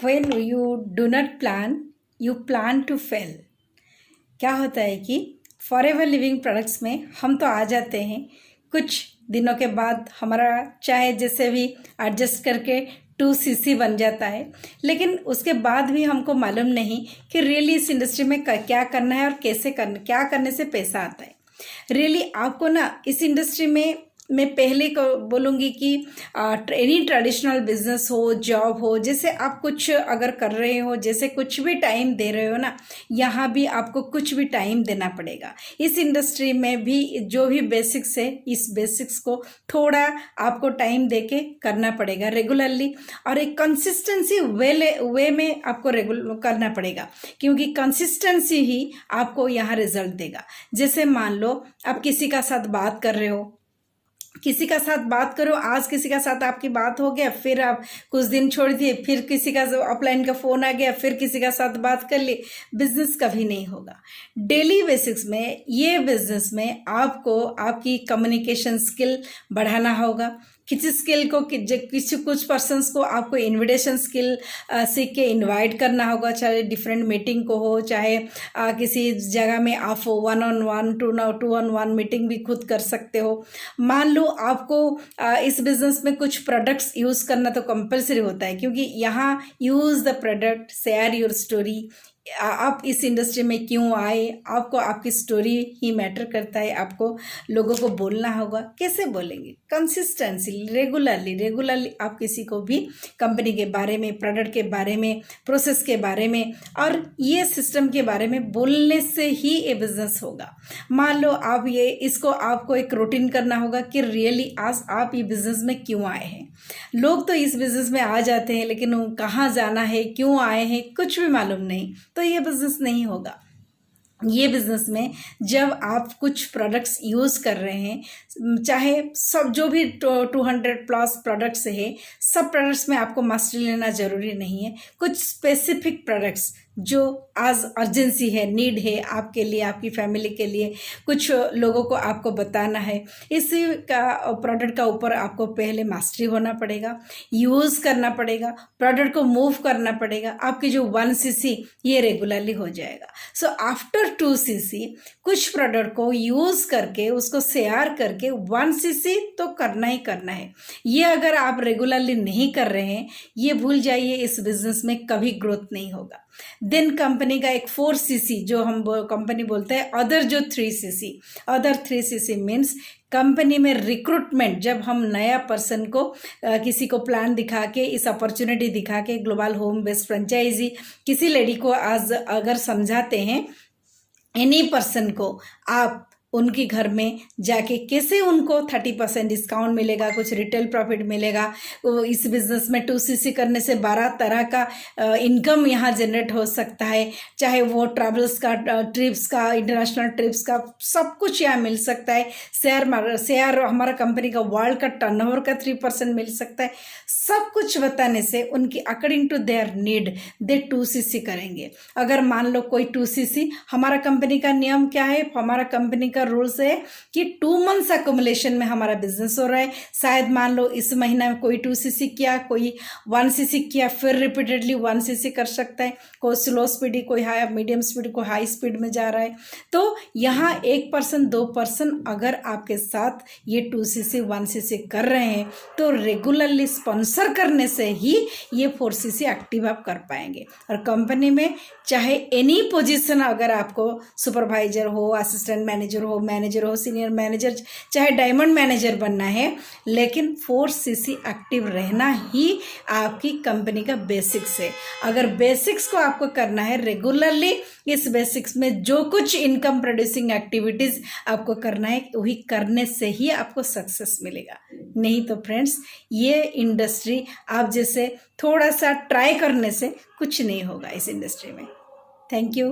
when you do not plan, you plan to fail. क्या होता है कि फॉरएवर लिविंग प्रोडक्ट्स में हम तो आ जाते हैं, कुछ दिनों के बाद हमारा चाहे जैसे भी एडजस्ट करके 2cc बन जाता है, लेकिन उसके बाद भी हमको मालूम नहीं कि रियली इस इंडस्ट्री में क्या करना है और कैसे करना, क्या करने से पैसा आता है। रियली आपको ना इस इंडस्ट्री में मैं पहले को बोलूँगी कि एनी ट्रेडिशनल बिजनेस हो, जॉब हो, जैसे आप कुछ अगर कर रहे हो, जैसे कुछ भी टाइम दे रहे हो ना, यहाँ भी आपको कुछ भी टाइम देना पड़ेगा। इस इंडस्ट्री में भी जो भी बेसिक्स है, इस बेसिक्स को थोड़ा आपको टाइम देके करना पड़ेगा रेगुलरली, और एक कंसिस्टेंसी वे में आपको करना पड़ेगा, क्योंकि कंसिस्टेंसी ही आपको यहाँ रिजल्ट देगा। जैसे मान लो आप किसी का साथ बात कर रहे हो, किसी का साथ बात करो, आज किसी का साथ आपकी बात हो गया, फिर आप कुछ दिन छोड़ दिए, फिर किसी का अपलाइन का फ़ोन आ गया, फिर किसी का साथ बात कर ली, बिजनेस कभी नहीं होगा। डेली बेसिक्स में ये बिजनेस में आपको आपकी कम्युनिकेशन स्किल बढ़ाना होगा। किसी स्किल को किसी कुछ पर्सन्स को आपको इनविटेशन स्किल सीख के इनवाइट करना होगा, चाहे डिफरेंट मीटिंग को हो, चाहे किसी जगह में आप 1-on-1 2-on-1 मीटिंग भी खुद कर सकते हो। मान लो आपको इस बिज़नेस में कुछ प्रोडक्ट्स यूज़ करना तो कंपलसरी होता है, क्योंकि यहाँ use the product, share your story. आप इस इंडस्ट्री में क्यों आए, आपको आपकी स्टोरी ही मैटर करता है। आपको लोगों को बोलना होगा। कैसे बोलेंगे? कंसिस्टेंसी, रेगुलरली आप किसी को भी कंपनी के बारे में, प्रोडक्ट के बारे में, प्रोसेस के बारे में और ये सिस्टम के बारे में बोलने से ही ये बिजनेस होगा। मान लो आप इसको आपको एक रूटीन करना होगा कि रियली आज आप ये बिजनेस में क्यों आए हैं। लोग तो इस बिजनेस में आ जाते हैं, लेकिन कहाँ जाना है, क्यों आए हैं, कुछ भी मालूम नहीं, तो ये बिजनेस नहीं होगा। ये बिज़नेस में जब आप कुछ प्रोडक्ट्स यूज़ कर रहे हैं, चाहे सब जो भी 200+ प्रोडक्ट्स है, सब प्रोडक्ट्स में आपको मास्टरी लेना ज़रूरी नहीं है। कुछ स्पेसिफिक प्रोडक्ट्स जो आज अर्जेंसी है, नीड है आपके लिए, आपकी फैमिली के लिए, कुछ लोगों को आपको बताना है, इसी का प्रोडक्ट का ऊपर आपको पहले मास्टरी होना पड़ेगा, यूज़ करना पड़ेगा, प्रोडक्ट को मूव करना पड़ेगा। आपकी जो 1cc ये रेगुलरली हो जाएगा। सो आफ्टर 2cc कुछ प्रोडक्ट को यूज़ करके, उसको शेयर करके 1cc तो करना ही करना है। ये अगर आप रेगुलरली नहीं कर रहे हैं, ये भूल जाइए, इस बिज़नेस में कभी ग्रोथ नहीं होगा। देन कंपनी का एक 4cc जो हम कंपनी बोलते हैं, अदर जो 3cc मीन्स कंपनी में रिक्रूटमेंट। जब हम नया पर्सन को किसी को प्लान दिखा के, इस अपॉर्चुनिटी दिखा के, ग्लोबल होम बेस्ड फ्रेंचाइजी किसी लेडी को आज अगर समझाते हैं, एनी पर्सन को आप उनकी घर में जाके कैसे उनको 30% डिस्काउंट मिलेगा, कुछ रिटेल प्रॉफिट मिलेगा। वो इस बिज़नेस में 2cc करने से 12 तरह का इनकम यहाँ जनरेट हो सकता है, चाहे वो ट्रैवल्स का, ट्रिप्स का, इंटरनेशनल ट्रिप्स का, सब कुछ यहाँ मिल सकता है। शेयर हमारा कंपनी का वर्ल्ड का टर्नओवर का 3% मिल सकता है। सब कुछ बताने से उनकी अकॉर्डिंग टू देयर नीड दे 2cc करेंगे। अगर मान लो कोई 2cc, हमारा कंपनी का नियम क्या है, हमारा कंपनी का रूल्स है कि 2 मंथ्स अकोमोलेशन में हमारा बिजनेस हो रहा है। शायद मान लो इस महीना में कोई 2cc किया, कोई 1cc किया, फिर रिपीटेडली 1cc कर सकता है। कोई स्लो स्पीड, कोई हाई मीडियम स्पीड, कोई हाई स्पीड में जा रहा है। तो यहाँ 1% 2% अगर आपके साथ ये 2cc 1cc कर रहे हैं, तो रेगुलरली स्पॉन्सर करने से ही ये 4cc एक्टिव आप कर पाएंगे। और कंपनी में चाहे एनी पोजीशन, अगर आपको सुपरवाइजर हो, असिस्टेंट मैनेजर हो, सीनियर मैनेजर, चाहे डायमंड मैनेजर बनना है, लेकिन 4cc एक्टिव रहना ही आपकी कंपनी का बेसिक्स है। अगर बेसिक्स को आपको करना है रेगुलरली, इस बेसिक्स में जो कुछ इनकम प्रोड्यूसिंग एक्टिविटीज़ आपको करना है, वही करने से ही आपको सक्सेस मिलेगा। नहीं तो फ्रेंड्स, ये इंडस्ट्री आप जैसे थोड़ा सा ट्राई करने से कुछ नहीं होगा इस इंडस्ट्री में। Thank you.